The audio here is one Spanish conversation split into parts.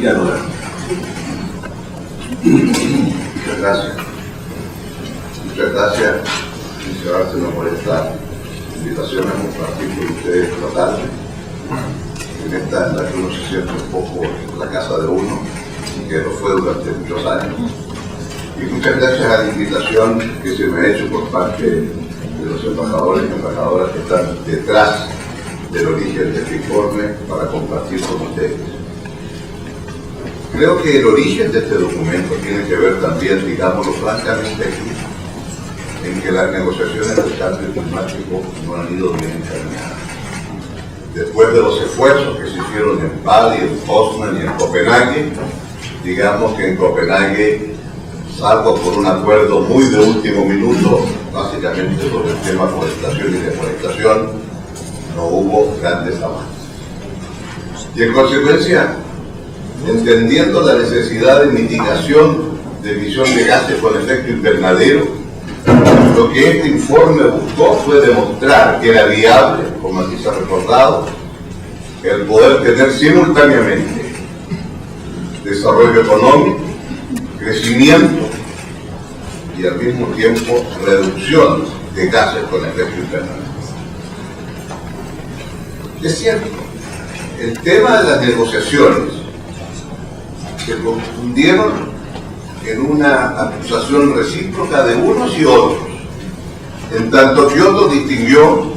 Ya no. Muchas gracias. Muchas gracias, señor Arsenal, por esta invitación a compartir con ustedes esta tarde. En esta en la que uno se siente un poco en la casa de uno, que lo fue durante muchos años. Y muchas gracias a la invitación que se me ha hecho por parte de los embajadores y embajadoras que están detrás del origen de este informe para compartir con ustedes. Creo que el origen de este documento tiene que ver también, digámoslo francamente, en que las negociaciones del cambio climático no han ido bien encaminadas. Después de los esfuerzos que se hicieron en Bali, en Poznan y en Copenhague, digamos que en Copenhague, salvo por un acuerdo muy de último minuto, básicamente sobre el tema forestación y deforestación, no hubo grandes avances. Y en consecuencia, entendiendo la necesidad de mitigación de emisión de gases con efecto invernadero, lo que este informe buscó fue demostrar que era viable, como aquí se ha recordado, el poder tener simultáneamente desarrollo económico, crecimiento y al mismo tiempo reducción de gases con efecto invernadero. Es cierto, el tema de las negociaciones se confundieron en una acusación recíproca de unos y otros, en tanto Kioto distinguió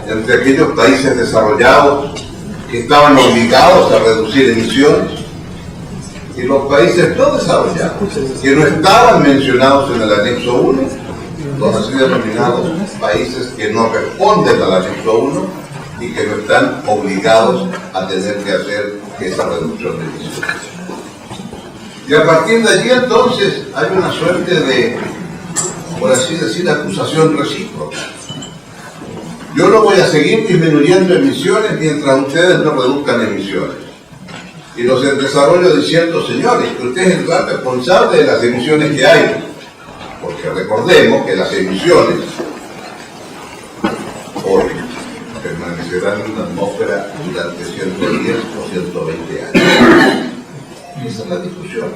entre aquellos países desarrollados que estaban obligados a reducir emisiones y los países no desarrollados, que no estaban mencionados en el anexo 1, los así denominados países que no responden al anexo 1 y que no están obligados a tener que hacer esa reducción de emisiones. Y a partir de allí entonces hay una suerte de, por así decir, acusación recíproca. Yo no voy a seguir disminuyendo emisiones mientras ustedes no reduzcan emisiones. Y los en desarrollo diciendo, señores, que usted es el gran responsable de las emisiones que hay. Porque recordemos que las emisiones hoy permanecerán en la atmósfera durante 110 o 120 años. Esa es la discusión.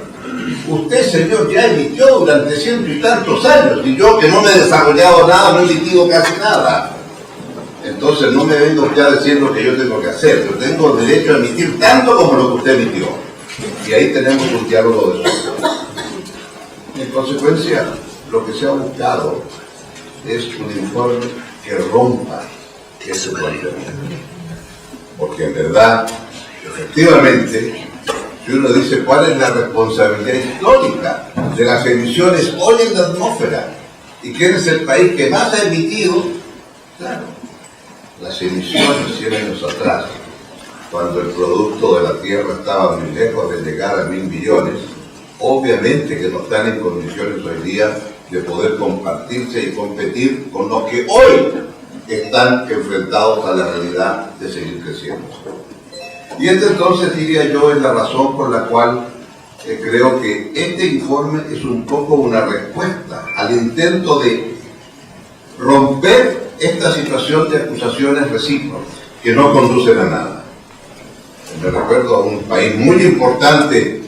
Usted, señor, ya emitió durante ciento y tantos años, y yo que no me he desarrollado nada, no he emitido casi nada. Entonces no me venga usted a decir lo que yo tengo que hacer. Yo tengo derecho a emitir tanto como lo que usted emitió. Y ahí tenemos un diálogo de eso. En consecuencia, lo que se ha buscado es un informe que rompa ese planteamiento. Porque en verdad, efectivamente, si uno dice cuál es la responsabilidad histórica de las emisiones hoy en la atmósfera y quién es el país que más ha emitido, claro, las emisiones 100 años atrás, cuando el producto de la Tierra estaba muy lejos de llegar a 1.000 millones, obviamente que no están en condiciones hoy día de poder compartirse y competir con los que hoy están enfrentados a la realidad de seguir creciendo. Y entonces diría yo es la razón por la cual creo que este informe es un poco una respuesta al intento de romper esta situación de acusaciones recíprocas que no conducen a nada. Me recuerdo a un país muy importante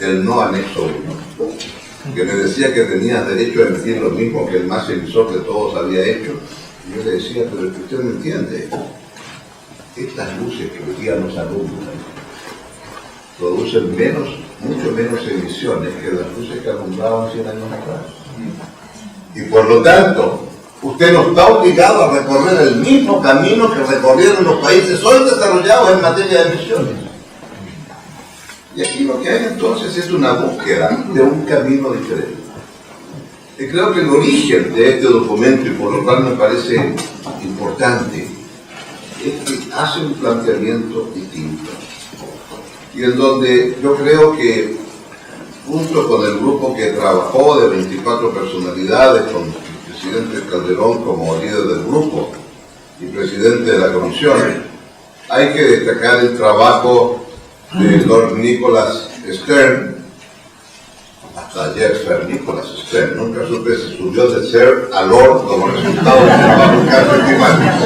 del no anexo 1, que me decía que tenía derecho a emitir lo mismo que el más emisor de todos había hecho. Y yo le decía, pero es que usted no entiende. Estas luces que hoy día nos alumbran producen mucho menos emisiones que las luces que alumbraban 100 años atrás. Y por lo tanto, usted no está obligado a recorrer el mismo camino que recorrieron los países hoy desarrollados en materia de emisiones. Y aquí lo que hay entonces es una búsqueda de un camino diferente. Y creo que el origen de este documento, y por lo cual me parece importante, es que hace un planteamiento distinto. Y en donde yo creo que, junto con el grupo que trabajó de 24 personalidades, con el presidente Calderón como líder del grupo y presidente de la comisión, hay que destacar el trabajo de Lord Nicholas Stern. Hasta ayer Sir Nicholas Stern, nunca supe si subió de Sir a Lord como resultado de un cambio climático.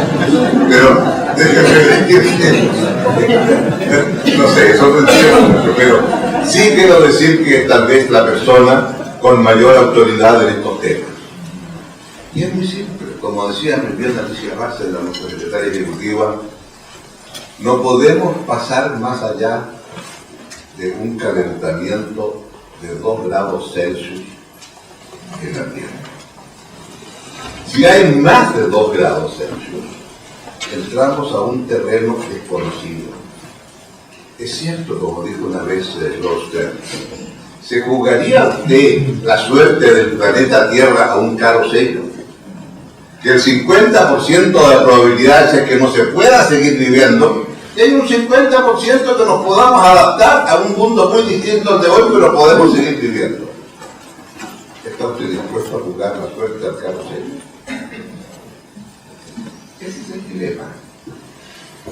Pero déjeme decir que, no sé, eso es Sí quiero decir que es tal vez la persona con mayor autoridad en estos temas. Y es muy simple, como decía muy bien Alicia Bárcena, nuestra secretaria ejecutiva, no podemos pasar más allá de un calentamiento de 2 grados Celsius en la Tierra. Si hay más de 2 grados Celsius, entramos a un terreno desconocido. Es cierto, como dijo una vez Lord Stern, ¿se jugaría usted la suerte del planeta Tierra a un carro serio? Que el 50% de la probabilidad es que no se pueda seguir viviendo, y hay un 50% que nos podamos adaptar a un mundo muy distinto al de hoy, pero podemos seguir viviendo. ¿Está usted dispuesto a jugar la suerte al carro serio? Ese es el dilema.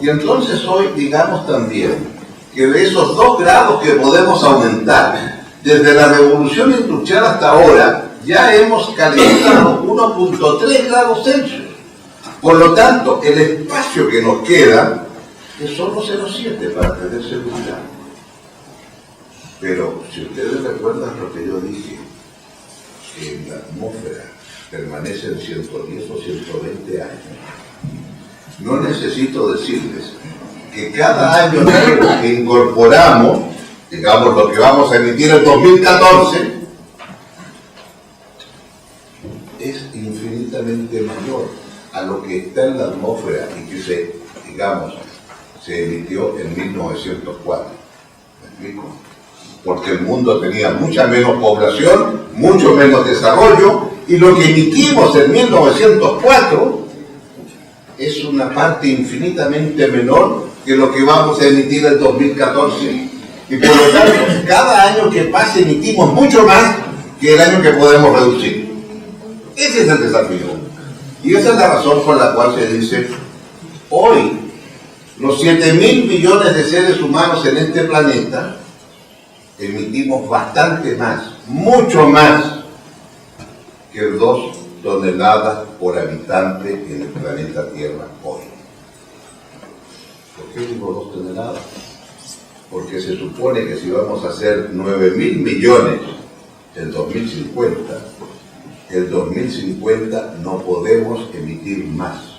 Y entonces hoy digamos también que de esos 2 grados que podemos aumentar, desde la revolución industrial hasta ahora, ya hemos calentado 1.3 grados Celsius. Por lo tanto, el espacio que nos queda es solo 0,7 para tener seguridad. Pero si ustedes recuerdan lo que yo dije, que en la atmósfera permanecen 110 o 120 años, no necesito decirles que cada año nuevo que incorporamos, digamos lo que vamos a emitir en 2014, es infinitamente mayor a lo que está en la atmósfera y que se emitió en 1904. ¿Me explico? Porque el mundo tenía mucha menos población, mucho menos desarrollo, y lo que emitimos en 1904 es una parte infinitamente menor que lo que vamos a emitir en 2014. Y por lo tanto, cada año que pase emitimos mucho más que el año que podemos reducir. Ese es el desafío. Y esa es la razón por la cual se dice, hoy, los 7.000 millones de seres humanos en este planeta, emitimos bastante más, mucho más, que 2 toneladas por habitante en el planeta Tierra hoy. ¿Por qué digo 2 toneladas? Porque se supone que si vamos a hacer 9.000 millones en 2050, el 2050 no podemos emitir más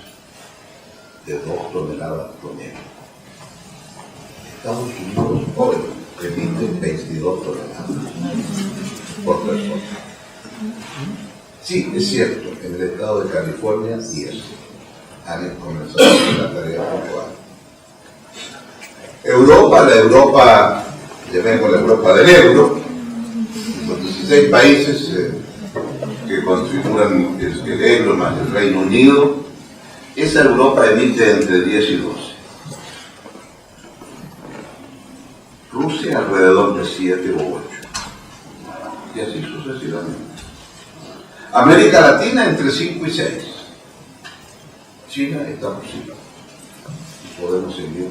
de 2 toneladas promedio. Estados Unidos hoy emite 22 toneladas por persona. Sí, es cierto, en el estado de California 10 han comenzado la tarea puntual. Europa, la Europa, llamémosla Europa del euro, los 16 países que configuran el euro más el Reino Unido, esa Europa emite entre 10 y 12. Rusia alrededor de 7 o 8. Y así sucesivamente. América Latina entre 5 y 6. China está por 5. Podemos seguir.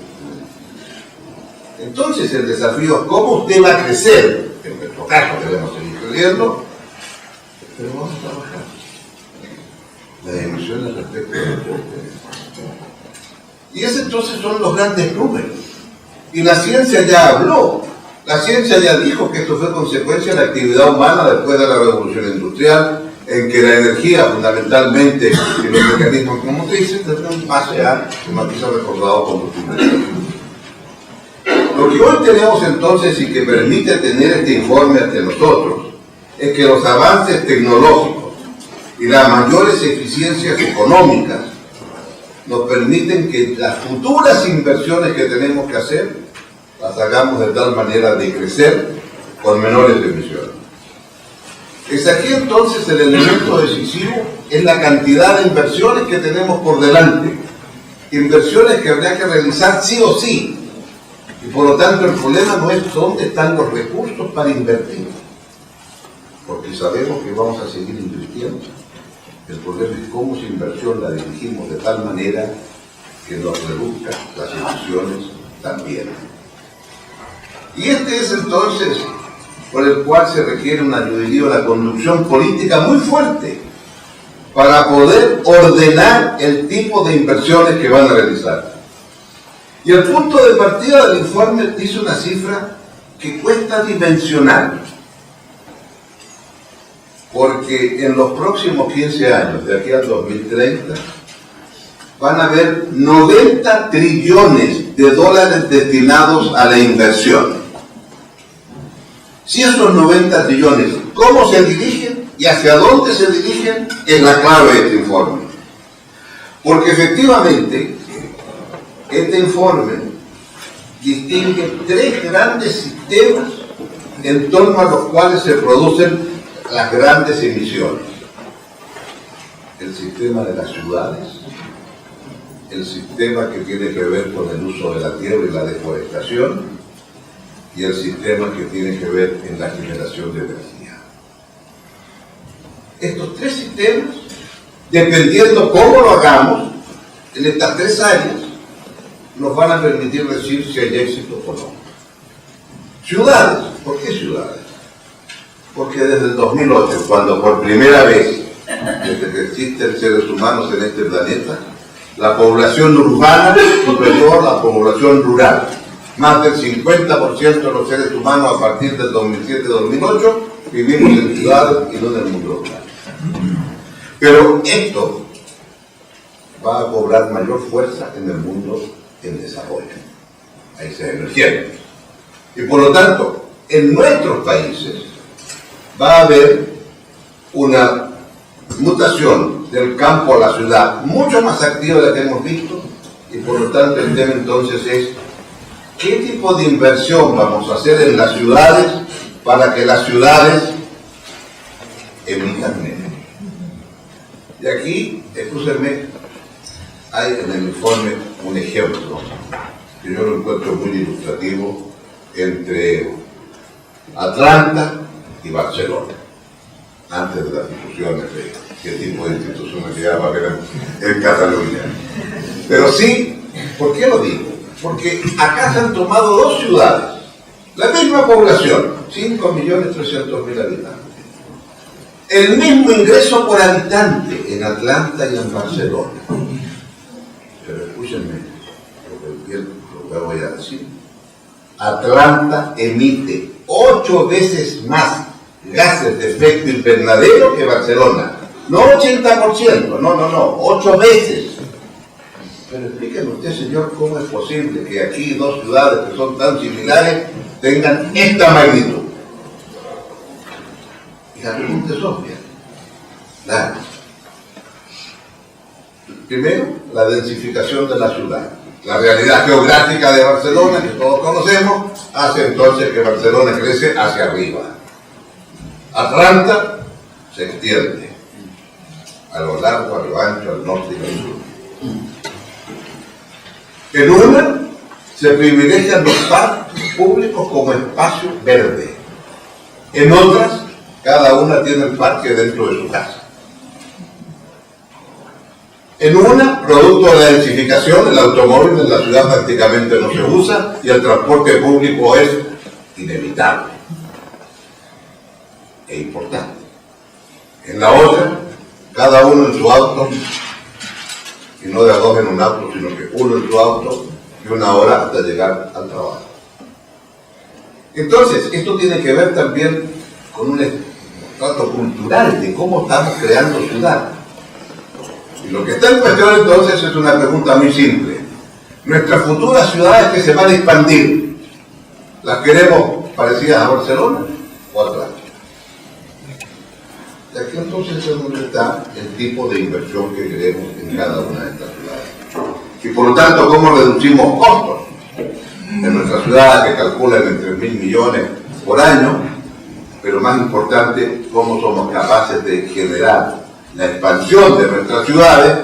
Entonces el desafío es cómo usted va a crecer. En nuestro caso debemos seguir creciendo, pero vamos a trabajar. Las emisiones respecto al deporte. Y esos entonces son los grandes números. Y la ciencia ya habló. La ciencia ya dijo que esto fue consecuencia de la actividad humana después de la revolución industrial, en que la energía fundamentalmente y los mecanismos motrices tendrán un base a, como aquí se ha recordado, combustible. Lo que hoy tenemos entonces y que permite tener este informe ante nosotros es que los avances tecnológicos y las mayores eficiencias económicas nos permiten que las futuras inversiones que tenemos que hacer las hagamos de tal manera de crecer con menores emisiones. Es aquí entonces el elemento decisivo, es la cantidad de inversiones que tenemos por delante. Inversiones que habría que realizar sí o sí. Y por lo tanto el problema no es dónde están los recursos para invertir. Porque sabemos que vamos a seguir invirtiendo. El problema es cómo esa inversión la dirigimos de tal manera que nos reduzca las emisiones también. Y este es entonces por el cual se requiere una, yo diría, una conducción política muy fuerte para poder ordenar el tipo de inversiones que van a realizar. Y el punto de partida del informe dice una cifra que cuesta dimensionar, porque en los próximos 15 años, de aquí al 2030, van a haber 90 trillones de dólares destinados a la inversión. Si esos 90 trillones, ¿cómo se dirigen y hacia dónde se dirigen? Es la clave de este informe. Porque efectivamente, este informe distingue tres grandes sistemas en torno a los cuales se producen las grandes emisiones. El sistema de las ciudades, el sistema que tiene que ver con el uso de la tierra y la deforestación, y el sistema que tiene que ver en la generación de energía. Estos tres sistemas, dependiendo cómo lo hagamos, en estas tres áreas, nos van a permitir decir si hay éxito o no. Ciudades, ¿por qué ciudades? Porque desde el 2008, cuando por primera vez, desde que existen seres humanos en este planeta, la población urbana superó a la población rural. Más del 50% de los seres humanos a partir del 2007-2008 vivimos en ciudades y no en el mundo rural. Pero esto va a cobrar mayor fuerza en el mundo en desarrollo. Ahí se emergieron. Y por lo tanto, en nuestros países va a haber una mutación del campo a la ciudad mucho más activa de la que hemos visto, y por lo tanto el tema entonces es ¿qué tipo de inversión vamos a hacer en las ciudades para que las ciudades emitan menos? Y aquí, escúchenme, hay en el informe un ejemplo que yo lo encuentro muy ilustrativo entre Atlanta y Barcelona, antes de las discusiones de qué tipo de institucionalidad va a haber en Cataluña. Pero sí, ¿por qué lo digo? Porque acá se han tomado dos ciudades, la misma población, 5.300.000 habitantes, el mismo ingreso por habitante en Atlanta y en Barcelona. Pero escúchenme lo que voy a decir. Atlanta emite 8 veces más gases de efecto invernadero que Barcelona. No 80%, no, 8 veces. Pero explíqueme usted, señor, cómo es posible que aquí dos ciudades que son tan similares tengan esta magnitud. Y la pregunta es obvia. Primero, la densificación de la ciudad. La realidad geográfica de Barcelona, que todos conocemos, hace entonces que Barcelona crece hacia arriba. Atlanta se extiende a lo largo, a lo ancho, al norte y al sur. En una, se privilegian los parques públicos como espacio verde. En otras, cada una tiene el parque dentro de su casa. En una, producto de la densificación, el automóvil en la ciudad prácticamente no se usa y el transporte público es inevitable e importante. En la otra, cada uno en su auto, y no de a dos en un auto, sino que uno en su auto y 1 hora hasta llegar al trabajo. Entonces, esto tiene que ver también con un trato cultural de cómo estamos creando ciudad. Y lo que está en cuestión entonces es una pregunta muy simple. Nuestras futuras ciudades que se van a expandir, ¿las queremos parecidas a Barcelona o a Atlanta? Y aquí entonces es donde está el tipo de inversión que queremos en cada una de estas ciudades. Y por lo tanto, ¿cómo reducimos costos? En nuestras ciudades que calculan en 3.000 millones por año, pero más importante, ¿cómo somos capaces de generar la expansión de nuestras ciudades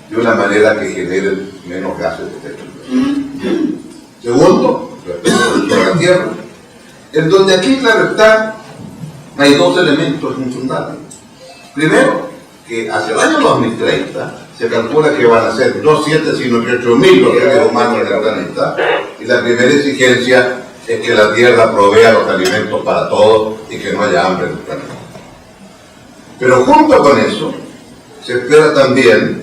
de una manera que generen menos gases de efecto invernadero? Segundo, respecto al uso de la tierra, en donde aquí, claro está, hay dos elementos fundamentales. Primero, que hacia el año 2030 se calcula que van a ser no 7 sino que 8.000 los seres humanos en el planeta, y la primera exigencia es que la tierra provea los alimentos para todos y que no haya hambre en el planeta. Pero junto con eso, se espera también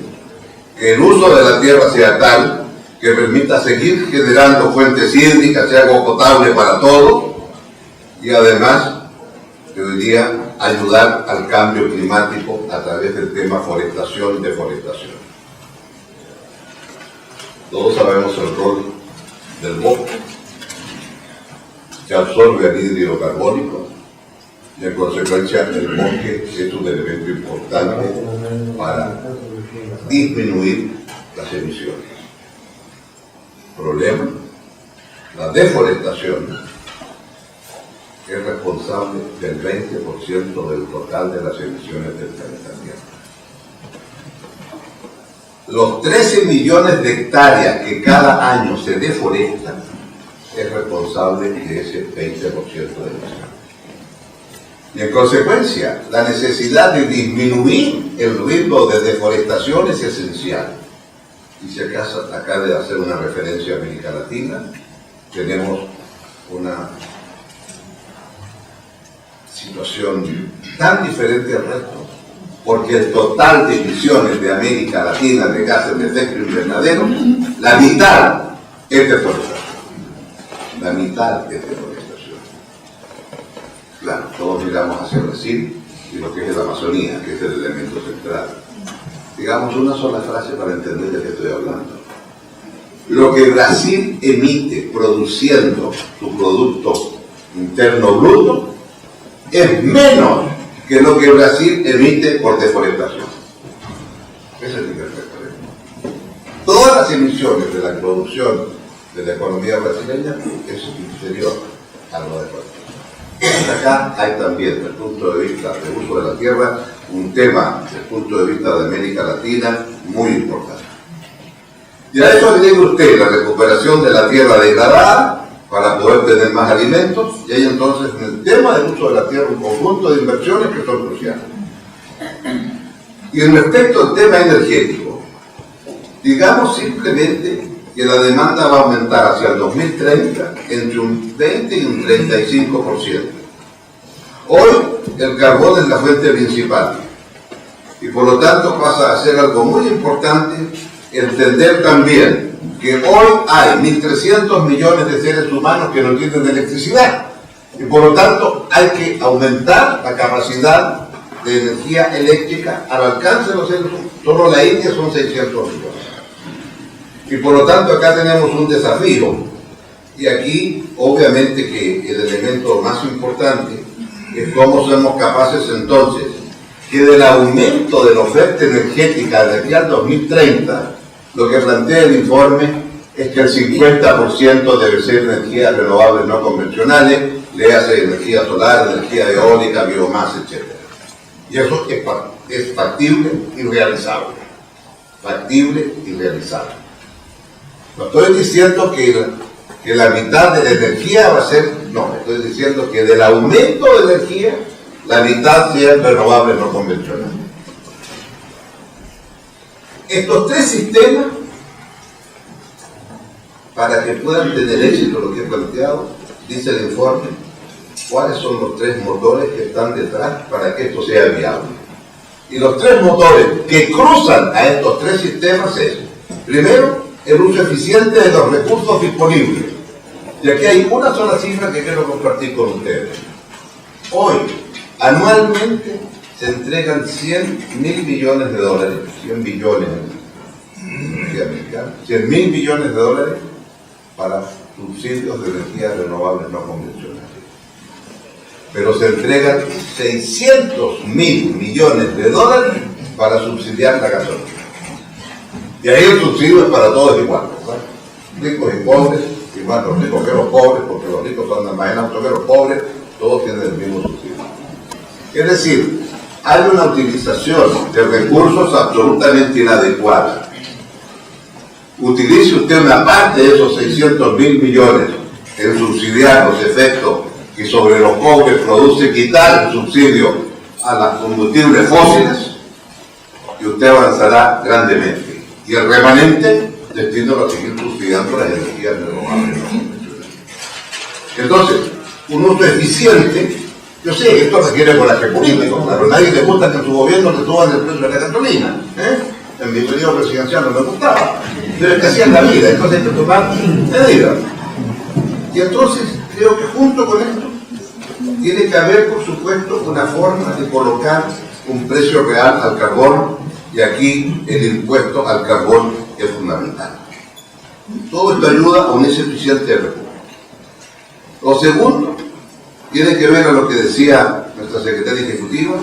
que el uso de la tierra sea tal que permita seguir generando fuentes hídricas y agua potable para todos, y además, yo diría, ayudar al cambio climático a través del tema forestación y deforestación. Todos sabemos el rol del bosque, que absorbe anhídrido carbónico, y en consecuencia el bosque es un elemento importante para disminuir las emisiones. Problema: la deforestación es responsable del 20% del total de las emisiones del planeta Tierra. Los 13 millones de hectáreas que cada año se deforestan es responsable de ese 20% de emisiones. Y en consecuencia, la necesidad de disminuir el ritmo de deforestación es esencial. Y si acaso acá de hacer una referencia a América Latina, tenemos una situación tan diferente al resto, porque el total de emisiones de América Latina de gases de efecto invernadero, la mitad es deforestación. La mitad es deforestación. Claro, todos miramos hacia Brasil y lo que es la Amazonía, que es el elemento central. Digamos una sola frase para entender de qué estoy hablando. Lo que Brasil emite produciendo su Producto Interno Bruto es menos que lo que Brasil emite por deforestación. Ese es el perfecto. Todas las emisiones de la producción de la economía brasileña es inferior a lo de deforestación. Acá hay también, desde el punto de vista del uso de la tierra, un tema desde el punto de vista de América Latina muy importante. Y a eso le diga usted la recuperación de la tierra degradada para poder tener más alimentos, y hay entonces en el tema del uso de la tierra un conjunto de inversiones que son cruciales. Y respecto al tema energético, digamos simplemente que la demanda va a aumentar hacia el 2030 entre un 20 y un 35%. Hoy el carbón es la fuente principal y por lo tanto pasa a ser algo muy importante entender también que hoy hay 1.300 millones de seres humanos que no tienen electricidad y por lo tanto hay que aumentar la capacidad de energía eléctrica al alcance de los seres humanos. Solo la India son 600 millones. Y por lo tanto acá tenemos un desafío. Y aquí obviamente que el elemento más importante es cómo somos capaces entonces que del aumento de la oferta energética de aquí al 2030, lo que plantea el informe es que el 50% debe ser energías renovables no convencionales, le hace energía solar, energía eólica, biomasa, etc. Y eso es factible y realizable. Factible y realizable. No estoy diciendo que la mitad de la energía va a ser, no, estoy diciendo que del aumento de energía, la mitad sea renovable no convencional. Estos tres sistemas, para que puedan tener éxito lo que he planteado, dice el informe, cuáles son los tres motores que están detrás para que esto sea viable. Y los tres motores que cruzan a estos tres sistemas es, primero, el uso eficiente de los recursos disponibles. Y aquí hay una sola cifra que quiero compartir con ustedes. Hoy, anualmente, se entregan 100.000 millones de dólares, 100 billones, 100.000 millones de dólares para subsidios de energías renovables no convencionales. Pero se entregan 600.000 millones de dólares para subsidiar la gasolina. Y ahí el subsidio es para todos igual, ¿verdad? Ricos y pobres, igual los ricos que los pobres, porque los ricos andan más en auto que los pobres, todos tienen el mismo subsidio. Es decir, hay una utilización de recursos absolutamente inadecuada. Utilice usted una parte de esos 600.000 millones en subsidiar los efectos que sobre los pobres produce quitar el subsidio a los combustibles fósiles y usted avanzará grandemente. Y el remanente destinado a seguir subsidiando las energías renovables. Entonces, un uso eficiente, yo sé que esto requiere coraje político, claro, a nadie le gusta que en su gobierno le suban el precio de la gasolina, en mi periodo presidencial no me gustaba, pero es que así es la vida, entonces hay que tomar medidas. Y entonces creo que junto con esto Tiene que haber, por supuesto, una forma de colocar un precio real al carbón, y aquí el impuesto al carbón es fundamental. Todo esto ayuda a un insuficiente recurso. Lo segundo tiene que ver a lo que decía nuestra secretaria ejecutiva,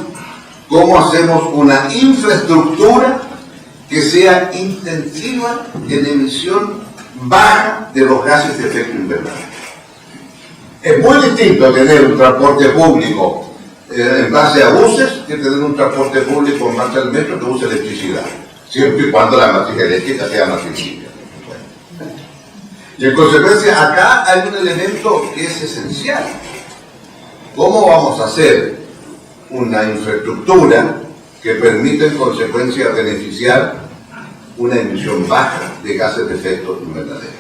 cómo hacemos una infraestructura que sea intensiva en emisión baja de los gases de efecto invernadero. Es muy distinto tener un transporte público en base a buses que tener un transporte público en base al metro que use electricidad, siempre y cuando la matriz eléctrica sea más sencilla. Y en consecuencia, acá hay un elemento que es esencial. ¿Cómo vamos a hacer una infraestructura que permita en consecuencia beneficiar una emisión baja de gases de efecto invernadero?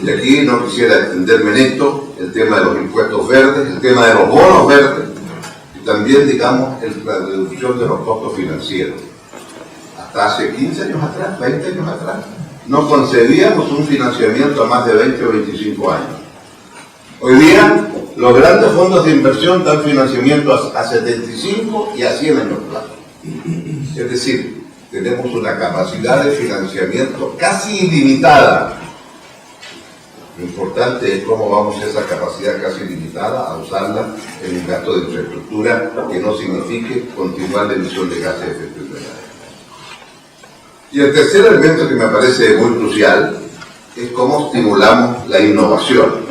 Y aquí no quisiera extenderme en esto, el tema de los impuestos verdes, el tema de los bonos verdes, y también, digamos, la reducción de los costos financieros. Hasta hace 15 años atrás, 20 años atrás, no concebíamos un financiamiento a más de 20 o 25 años. Hoy día, los grandes fondos de inversión dan financiamiento a 75 y a 100 años plazo. Es decir, tenemos una capacidad de financiamiento casi ilimitada. Lo importante es cómo vamos a esa capacidad casi limitada a usarla en un gasto de infraestructura que no signifique continuar la emisión de gases de efecto invernadero. Y el tercer elemento que me parece muy crucial es cómo estimulamos la innovación,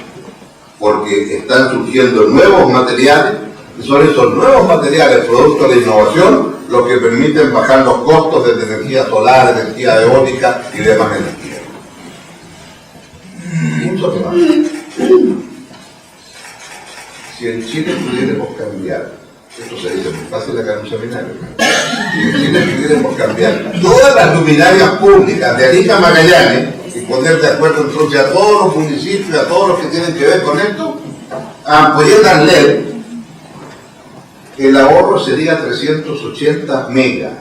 porque están surgiendo nuevos materiales y son esos nuevos materiales producto de la innovación los que permiten bajar los costos de energía solar, energía eólica y demás energía. Mucho más. Si en Chile pudiéramos cambiar, esto se dice muy fácil acá en un seminario, si en Chile pudiéramos cambiar todas las luminarias públicas de Arica a Magallanes y poner de acuerdo entonces a todos los municipios, a todos los que tienen que ver con esto, a ampolletas LED, el ahorro sería 380 megas.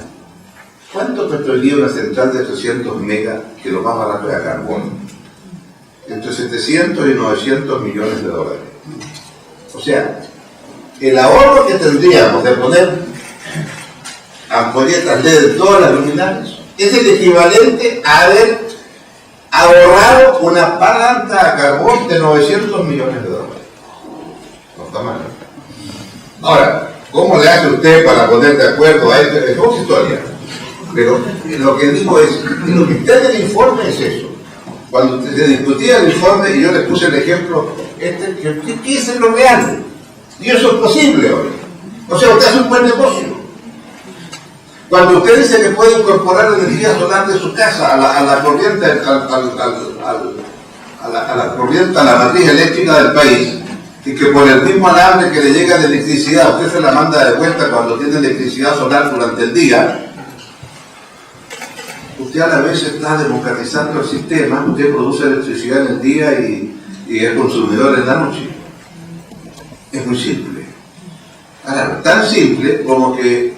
¿Cuánto costaría una central de 300 megas que lo más barato es a carbón? Entre 700 y 900 millones de dólares. O sea, el ahorro que tendríamos de poner ampolletas LED en todas las luminarias es el equivalente a haber ahorrado una planta a carbón de 900 millones de dólares. No está mal, ¿no? Ahora, ¿cómo le hace usted para poner de acuerdo a esto? Es otra historia. Pero lo que digo es, lo que está en el informe es eso. Cuando se discutía el informe, y yo les puse el ejemplo, ¿qué es lo real? Y eso es posible hoy. O sea, usted hace un buen negocio. Cuando usted dice que puede incorporar energía solar de su casa a la corriente, a la matriz eléctrica del país, y que por el mismo alambre que le llega de electricidad, usted se la manda de vuelta cuando tiene electricidad solar durante el día, usted a la vez está democratizando el sistema, usted produce electricidad en el día y es consumidor en la noche. Es muy simple. Ahora, tan simple como que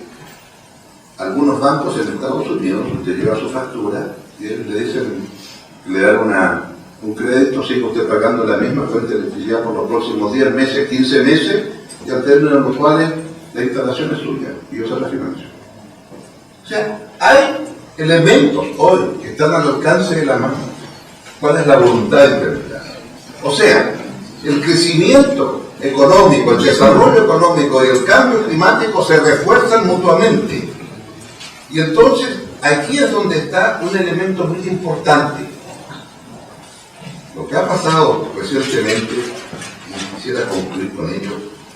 algunos bancos en Estados Unidos, usted lleva su factura y le dicen, le dan un crédito, sigue usted pagando la misma fuente de electricidad por los próximos 10 meses, 15 meses, y al término de los cuales la instalación es suya y yo se la financio. O sea, hay elementos hoy que están al alcance de la mano. ¿Cuál es la voluntad de implementar? O sea, el crecimiento económico, el desarrollo económico y el cambio climático se refuerzan mutuamente. Y entonces, aquí es donde está un elemento muy importante. Lo que ha pasado recientemente, y quisiera concluir con ello,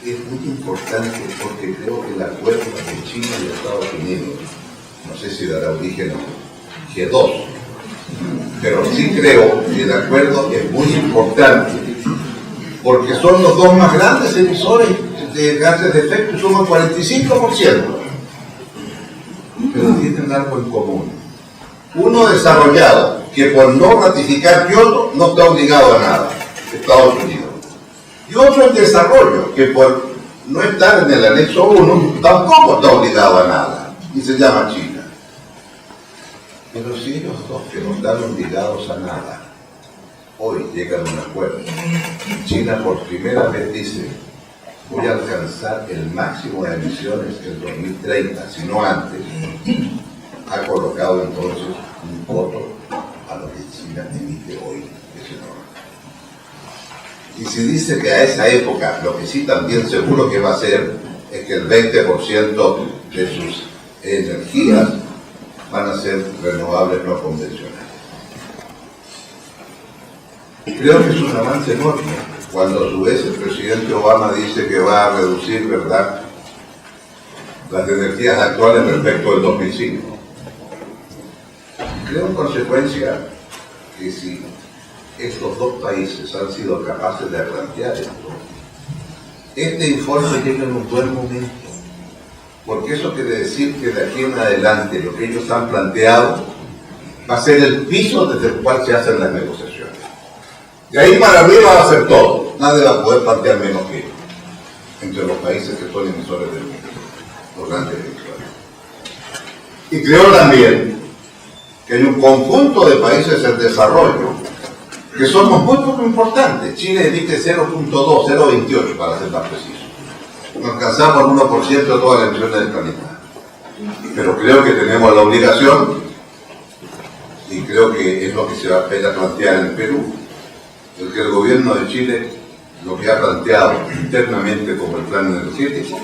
es muy importante porque creo que el acuerdo de China y Estados Unidos, no sé si dará origen a G2, pero sí creo que el acuerdo es muy importante porque son los dos más grandes emisores de gases de efecto y suman 45%, pero tienen algo en común. Uno desarrollado que por no ratificar Kioto no está obligado a nada, Estados Unidos, y otro en desarrollo que por no estar en el anexo 1 tampoco está obligado a nada, y se llama China. Pero si ellos dos que no están obligados a nada, hoy llegan a un acuerdo, China por primera vez dice, voy a alcanzar el máximo de emisiones en 2030, si no antes, ha colocado entonces un coto a lo que China emite hoy, es enorme. Y si dice que a esa época, lo que sí también seguro que va a hacer, es que el 20% de sus energías van a ser renovables no convencionales. Creo que es un avance enorme, cuando a su vez el presidente Obama dice que va a reducir, ¿verdad?, las energías actuales respecto del 2005. Creo en consecuencia que si estos dos países han sido capaces de plantear esto, este informe llega en un buen momento, porque eso quiere decir que de aquí en adelante lo que ellos han planteado va a ser el piso desde el cual se hacen las negociaciones. De ahí para arriba va a ser todo, nadie va a poder plantear menos que ellos, entre los países que son emisores del mundo, los grandes emisores. Y creo también que hay un conjunto de países en desarrollo que somos muy poco importantes. Chile emite 0.2, 0.28 para ser más preciso. No alcanzamos el 1% de todas las emisiones del planeta. Pero creo que tenemos la obligación, y creo que es lo que se va a plantear en Perú, el que el gobierno de Chile, lo que ha planteado internamente como el plan energético,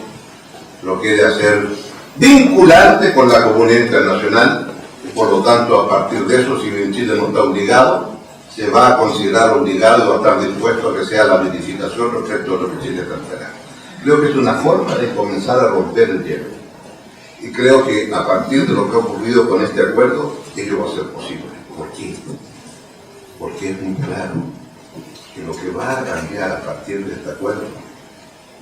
lo quiere hacer vinculante con la comunidad internacional, y por lo tanto a partir de eso, si bien Chile no está obligado, se va a considerar obligado y va a estar dispuesto a que sea la modificación respecto a lo que Chile planteará. Creo que es una forma de comenzar a romper el hielo. Y creo que a partir de lo que ha ocurrido con este acuerdo, ello va a ser posible. ¿Por qué? Porque es muy claro que lo que va a cambiar a partir de este acuerdo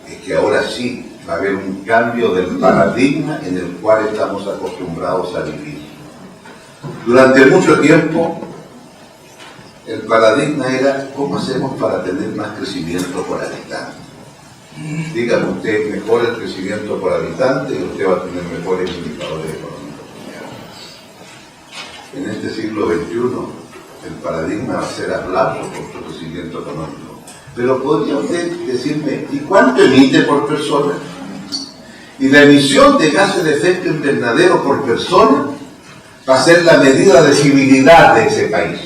es que ahora sí va a haber un cambio del paradigma en el cual estamos acostumbrados a vivir. Durante mucho tiempo, el paradigma era cómo hacemos para tener más crecimiento por habitante. Dígame usted, mejor el crecimiento por habitante y usted va a tener mejores indicadores económicos. En este siglo XXI, el paradigma va a ser aplauso por su crecimiento económico. Pero podría usted decirme, ¿y cuánto emite por persona? Y la emisión de gases de efecto invernadero por persona va a ser la medida de civilidad de ese país.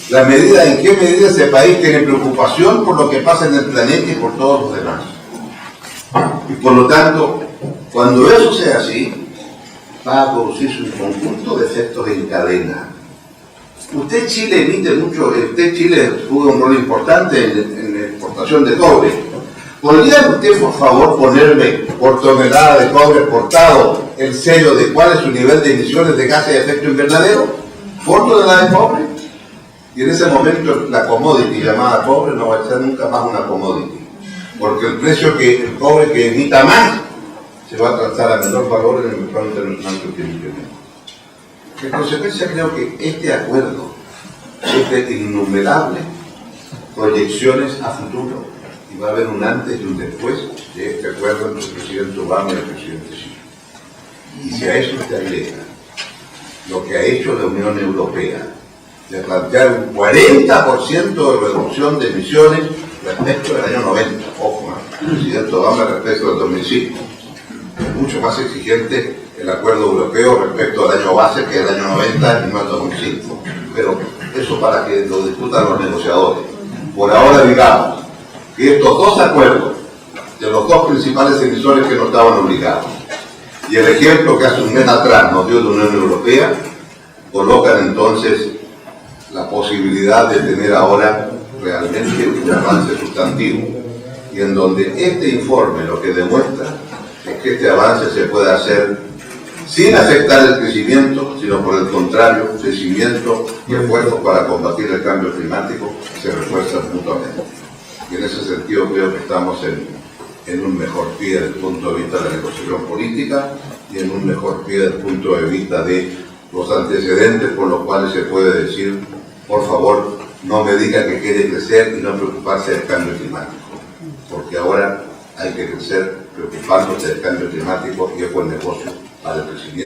La medida en qué medida ese país tiene preocupación por lo que pasa en el planeta y por todos los demás. Y por lo tanto, cuando eso sea así, va a producirse un conjunto de efectos en cadena. Usted Chile emite mucho, usted Chile juega un rol importante en la exportación de cobre. ¿Podría usted, por favor, ponerme por tonelada de cobre exportado el sello de cuál es su nivel de emisiones de gases de efecto invernadero por tonelada de cobre? Y en ese momento la commodity llamada cobre no va a ser nunca más una commodity, porque el precio que el cobre que emita más se va a transar a menor valor en el mercado internacional que tiene que ver. En consecuencia, creo que este acuerdo es de innumerables proyecciones a futuro, y va a haber un antes y un después de este acuerdo entre el presidente Obama y el presidente Xi. Y si a eso se agrega lo que ha hecho la Unión Europea, de plantear un 40% de reducción de emisiones respecto del año 90, ojo, el presidente Obama respecto del 2005, es mucho más exigente el acuerdo europeo respecto al año base que el año 90 y no el 2005, pero eso para que lo discutan los negociadores. Por ahora digamos que estos dos acuerdos de los dos principales emisores que no estaban obligados y el ejemplo que hace un mes atrás nos dio la Unión Europea colocan entonces la posibilidad de tener ahora realmente un avance sustantivo, y en donde este informe lo que demuestra es que este avance se puede hacer sin afectar el crecimiento, sino por el contrario, crecimiento y esfuerzos para combatir el cambio climático se refuerzan mutuamente. Y en ese sentido creo que estamos en un mejor pie desde el punto de vista de la negociación política y en un mejor pie desde el punto de vista de los antecedentes por los cuales se puede decir, por favor, no me diga que quiere crecer y no preocuparse del cambio climático, porque ahora hay que crecer preocupándose del cambio climático y es buen negocio para el crecimiento.